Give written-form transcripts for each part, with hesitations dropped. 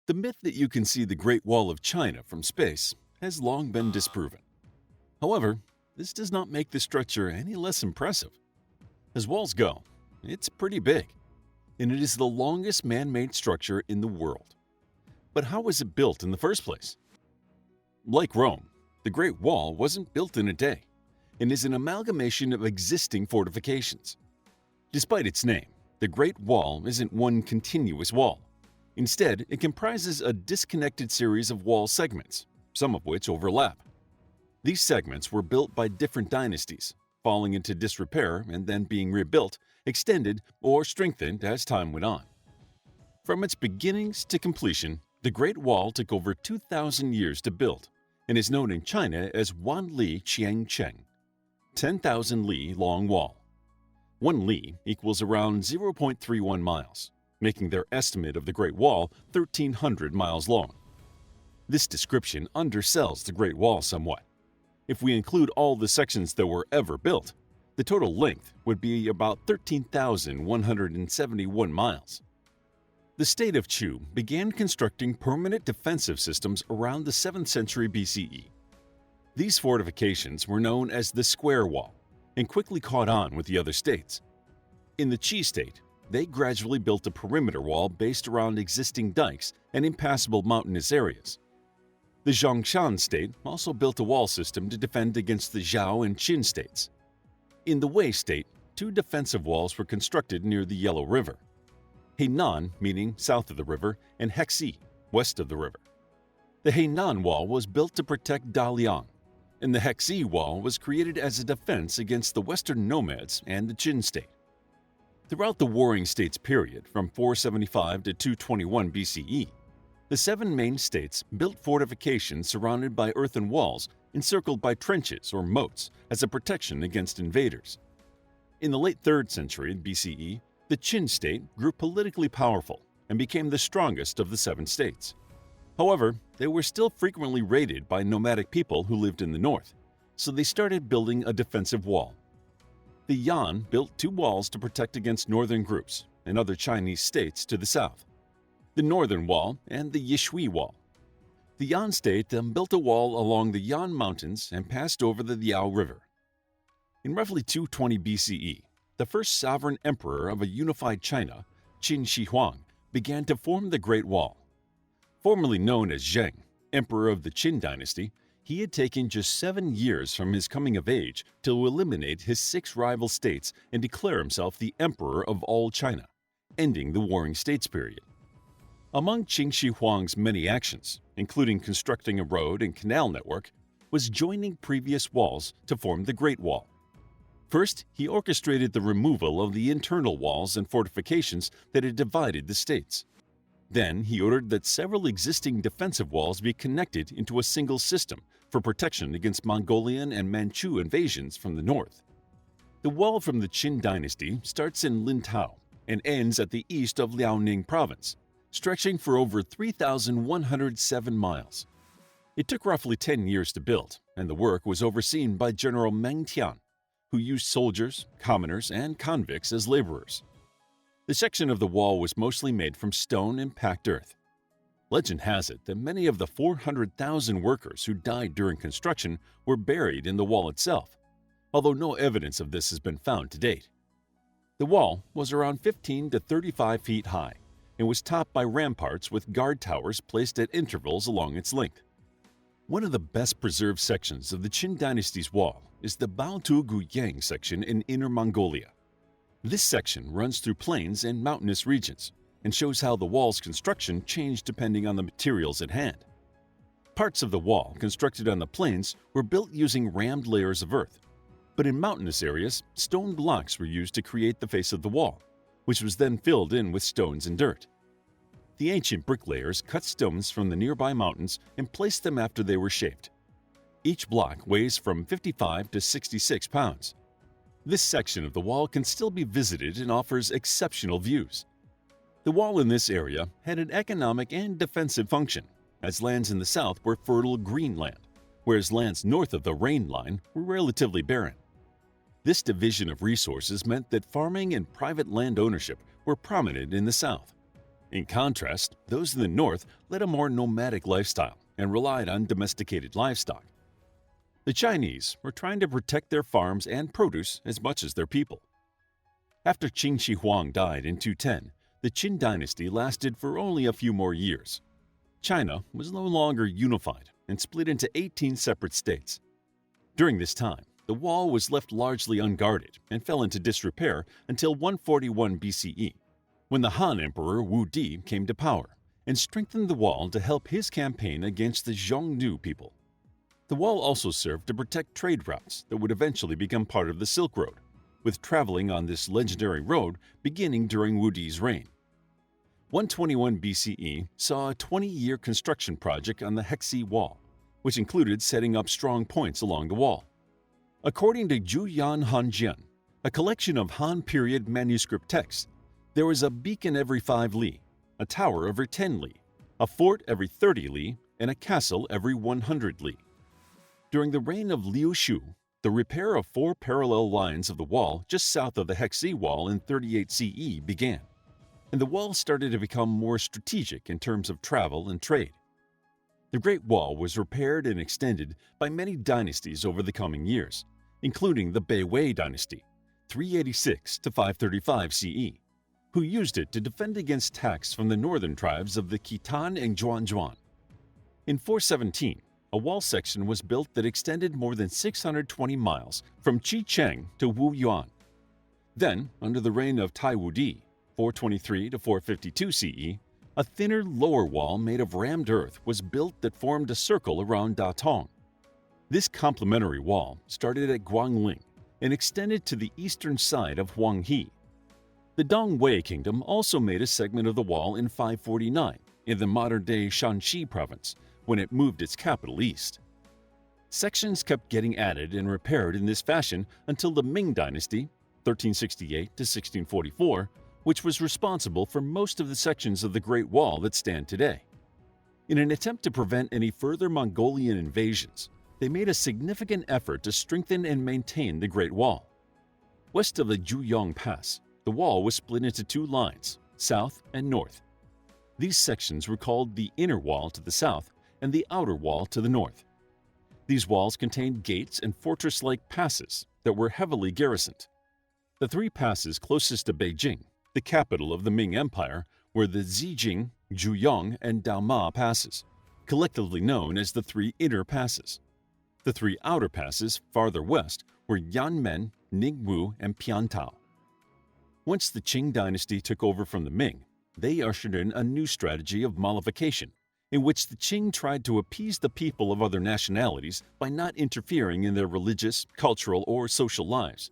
The myth that you can see the Great Wall of China from space has long been disproven. However, this does not make the structure any less impressive. As walls go, it's pretty big, and it is the longest man-made structure in the world. But how was it built in the first place? Like Rome, the Great Wall wasn't built in a day and is an amalgamation of existing fortifications. Despite its name, the Great Wall isn't one continuous wall. Instead, it comprises a disconnected series of wall segments, some of which overlap. These segments were built by different dynasties, falling into disrepair and then being rebuilt, extended, or strengthened as time went on. From its beginnings to completion, the Great Wall took over 2,000 years to build and is known in China as Wan Li Qiang Cheng, 10,000 li long wall. 1 li equals around 0.31 miles, making their estimate of the Great Wall 1,300 miles long. This description undersells the Great Wall somewhat. If we include all the sections that were ever built, the total length would be about 13,171 miles. The state of Chu began constructing permanent defensive systems around the 7th century BCE. These fortifications were known as the Square Wall and quickly caught on with the other states. In the Qi state, they gradually built a perimeter wall based around existing dikes and impassable mountainous areas. The Zhongshan state also built a wall system to defend against the Zhao and Qin states. In the Wei state, 2 defensive walls were constructed near the Yellow River. Hainan, meaning south of the river, and Hexi, west of the river. The Hainan Wall was built to protect Daliang, and the Hexi Wall was created as a defense against the western nomads and the Qin state. Throughout the Warring States period from 475 to 221 BCE, the 7 main states built fortifications surrounded by earthen walls encircled by trenches or moats as a protection against invaders. In the late 3rd century BCE, the Qin state grew politically powerful and became the strongest of the 7 states. However, they were still frequently raided by nomadic people who lived in the north, so they started building a defensive wall. The Yan built 2 walls to protect against northern groups and other Chinese states to the south, the Northern Wall and the Yishui Wall. The Yan state then built a wall along the Yan Mountains and passed over the Liao River. In roughly 220 BCE, the first sovereign emperor of a unified China, Qin Shi Huang, began to form the Great Wall. Formerly known as Zheng, emperor of the Qin Dynasty, he had taken just 7 years from his coming of age to eliminate his 6 rival states and declare himself the emperor of all China, ending the Warring States period. Among Qin Shi Huang's many actions, including constructing a road and canal network, was joining previous walls to form the Great Wall. First, he orchestrated the removal of the internal walls and fortifications that had divided the states. Then he ordered that several existing defensive walls be connected into a single system for protection against Mongolian and Manchu invasions from the north. The wall from the Qin Dynasty starts in Lintao and ends at the east of Liaoning province, stretching for over 3,107 miles. It took roughly 10 years to build, and the work was overseen by General Meng Tian, who used soldiers, commoners, and convicts as laborers. The section of the wall was mostly made from stone and packed earth. Legend has it that many of the 400,000 workers who died during construction were buried in the wall itself, although no evidence of this has been found to date. The wall was around 15 to 35 feet high and was topped by ramparts with guard towers placed at intervals along its length. One of the best preserved sections of the Qin Dynasty's wall is the Baotu Guyang section in Inner Mongolia. This section runs through plains and mountainous regions and shows how the wall's construction changed depending on the materials at hand. Parts of the wall constructed on the plains were built using rammed layers of earth, but in mountainous areas, stone blocks were used to create the face of the wall, which was then filled in with stones and dirt. The ancient bricklayers cut stones from the nearby mountains and placed them after they were shaped. Each block weighs from 55 to 66 pounds. This section of the wall can still be visited and offers exceptional views. The wall in this area had an economic and defensive function, as lands in the south were fertile green land, whereas lands north of the rain line were relatively barren. This division of resources meant that farming and private land ownership were prominent in the south. In contrast, those in the north led a more nomadic lifestyle and relied on domesticated livestock. The Chinese were trying to protect their farms and produce as much as their people. After Qin Shi Huang died in 210, the Qin Dynasty lasted for only a few more years. China was no longer unified and split into 18 separate states. During this time, the wall was left largely unguarded and fell into disrepair until 141 BCE, when the Han Emperor Wu Di came to power and strengthened the wall to help his campaign against the Xiongnu people. The wall also served to protect trade routes that would eventually become part of the Silk Road, with traveling on this legendary road beginning during Wu Di's reign. 121 BCE saw a 20-year construction project on the Hexi Wall, which included setting up strong points along the wall. According to Juyan Hanjian, a collection of Han period manuscript texts, there was a beacon every 5 li, a tower every 10 li, a fort every 30 li, and a castle every 100 li. During the reign of Liu Shu, the repair of 4 parallel lines of the wall just south of the Hexi Wall in 38 CE began, and the wall started to become more strategic in terms of travel and trade. The Great Wall was repaired and extended by many dynasties over the coming years, including the Beiwei dynasty, 386 to 535 CE, who used it to defend against attacks from the northern tribes of the Khitan and Zhuan. In 417, a wall section was built that extended more than 620 miles from Qicheng to Wuyuan. Then, under the reign of Tai Wudi, 423 to 452 CE, a thinner lower wall made of rammed earth was built that formed a circle around Datong. This complementary wall started at Guangling and extended to the eastern side of Huanghe. The Dongwei Kingdom also made a segment of the wall in 549 in the modern-day Shanxi province when it moved its capital east. Sections kept getting added and repaired in this fashion until the Ming Dynasty, 1368 to 1644, which was responsible for most of the sections of the Great Wall that stand today. In an attempt to prevent any further Mongolian invasions, they made a significant effort to strengthen and maintain the Great Wall. West of the Juyong Pass, the wall was split into 2 lines, south and north. These sections were called the inner wall to the south and the outer wall to the north. These walls contained gates and fortress-like passes that were heavily garrisoned. The 3 passes closest to Beijing, the capital of the Ming Empire, were the Zijing, Juyong, and Daoma passes, collectively known as the 3 inner passes. The 3 outer passes farther west were Yanmen, Ningwu, and Piantao. Once the Qing dynasty took over from the Ming, they ushered in a new strategy of mollification, in which the Qing tried to appease the people of other nationalities by not interfering in their religious, cultural, or social lives.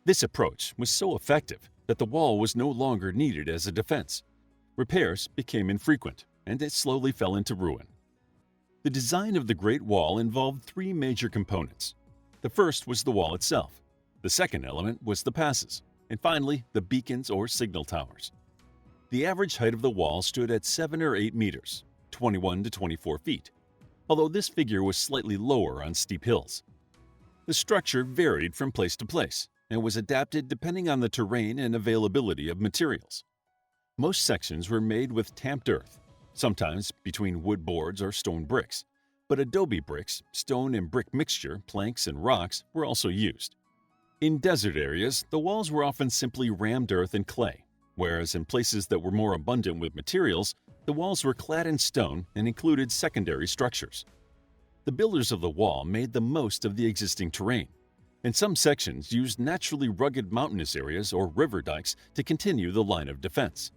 This approach was so effective that the wall was no longer needed as a defense. Repairs became infrequent, and it slowly fell into ruin. The design of the Great Wall involved 3 major components. The first was the wall itself. The second element was the passes, and finally, the beacons or signal towers. The average height of the wall stood at 7 or 8 meters, 21 to 24 feet, although this figure was slightly lower on steep hills. The structure varied from place to place and was adapted depending on the terrain and availability of materials. Most sections were made with tamped earth, sometimes between wood boards or stone bricks, but adobe bricks, stone and brick mixture, planks, and rocks were also used. In desert areas, the walls were often simply rammed earth and clay, whereas in places that were more abundant with materials, the walls were clad in stone and included secondary structures. The builders of the wall made the most of the existing terrain, and some sections used naturally rugged mountainous areas or river dikes to continue the line of defense.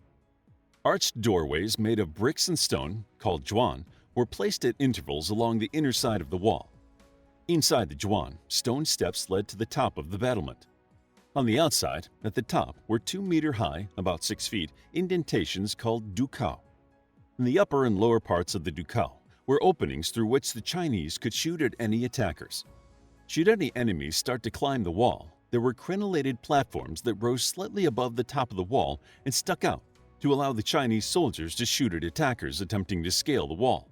Arched doorways made of bricks and stone, called zhuan, were placed at intervals along the inner side of the wall. Inside the zhuan, stone steps led to the top of the battlement. On the outside, at the top, were 2-meter-high, about 6 feet, indentations called dukao. In the upper and lower parts of the dukao were openings through which the Chinese could shoot at any attackers. Should any enemies start to climb the wall, there were crenellated platforms that rose slightly above the top of the wall and stuck out to allow the Chinese soldiers to shoot at attackers attempting to scale the wall.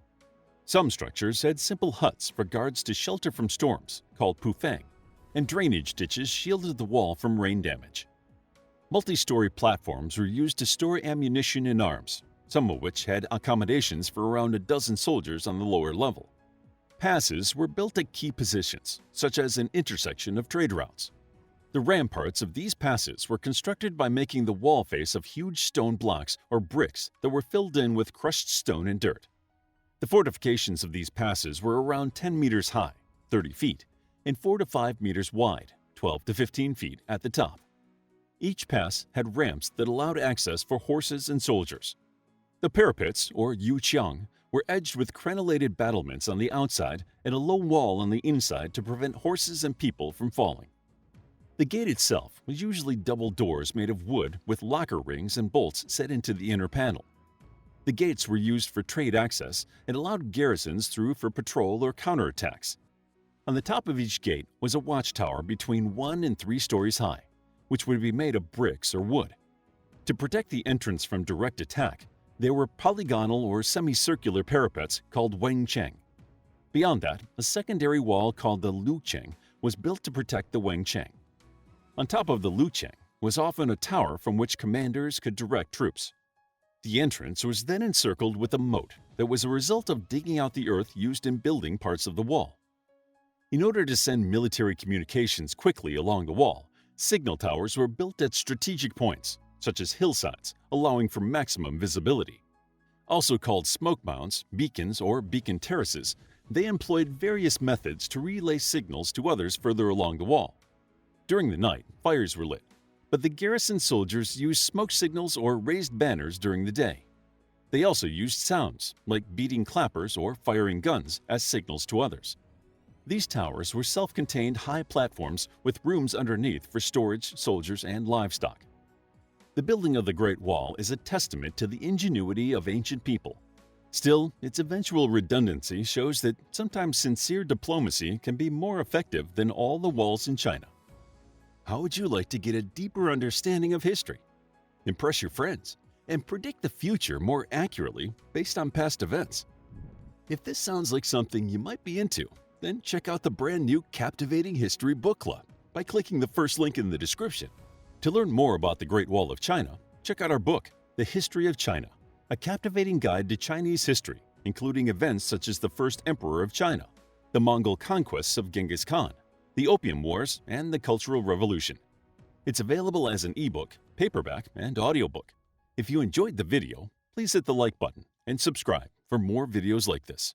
Some structures had simple huts for guards to shelter from storms, called pufang, and drainage ditches shielded the wall from rain damage. Multi-story platforms were used to store ammunition and arms, some of which had accommodations for around a dozen soldiers on the lower level. Passes were built at key positions, such as an intersection of trade routes. The ramparts of these passes were constructed by making the wall face of huge stone blocks or bricks that were filled in with crushed stone and dirt. The fortifications of these passes were around 10 meters high, 30 feet, and 4 to 5 meters wide, 12 to 15 feet at the top. Each pass had ramps that allowed access for horses and soldiers. The parapets, or yuqiang, were edged with crenellated battlements on the outside and a low wall on the inside to prevent horses and people from falling. The gate itself was usually double doors made of wood with locker rings and bolts set into the inner panel. The gates were used for trade access and allowed garrisons through for patrol or counterattacks. On the top of each gate was a watchtower between 1 and 3 stories high, which would be made of bricks or wood. To protect the entrance from direct attack, there were polygonal or semicircular parapets called wengcheng. Beyond that, a secondary wall called the lucheng was built to protect the wengcheng. On top of the lucheng was often a tower from which commanders could direct troops. The entrance was then encircled with a moat that was a result of digging out the earth used in building parts of the wall. In order to send military communications quickly along the wall, signal towers were built at strategic points, such as hillsides, allowing for maximum visibility. Also called smoke mounds, beacons, or beacon terraces, they employed various methods to relay signals to others further along the wall. During the night, fires were lit, but the garrison soldiers used smoke signals or raised banners during the day. They also used sounds, like beating clappers or firing guns, as signals to others. These towers were self-contained high platforms with rooms underneath for storage, soldiers, and livestock. The building of the Great Wall is a testament to the ingenuity of ancient people. Still, its eventual redundancy shows that sometimes sincere diplomacy can be more effective than all the walls in China. How would you like to get a deeper understanding of history, impress your friends, and predict the future more accurately based on past events? If this sounds like something you might be into, then check out the brand new Captivating History Book Club by clicking the first link in the description. To learn more about the Great Wall of China, check out our book, The History of China, a captivating guide to Chinese history, including events such as the first emperor of China, the Mongol conquests of Genghis Khan, the Opium Wars, and the Cultural Revolution. It's available as an ebook, paperback, and audiobook. If you enjoyed the video, please hit the like button and subscribe for more videos like this.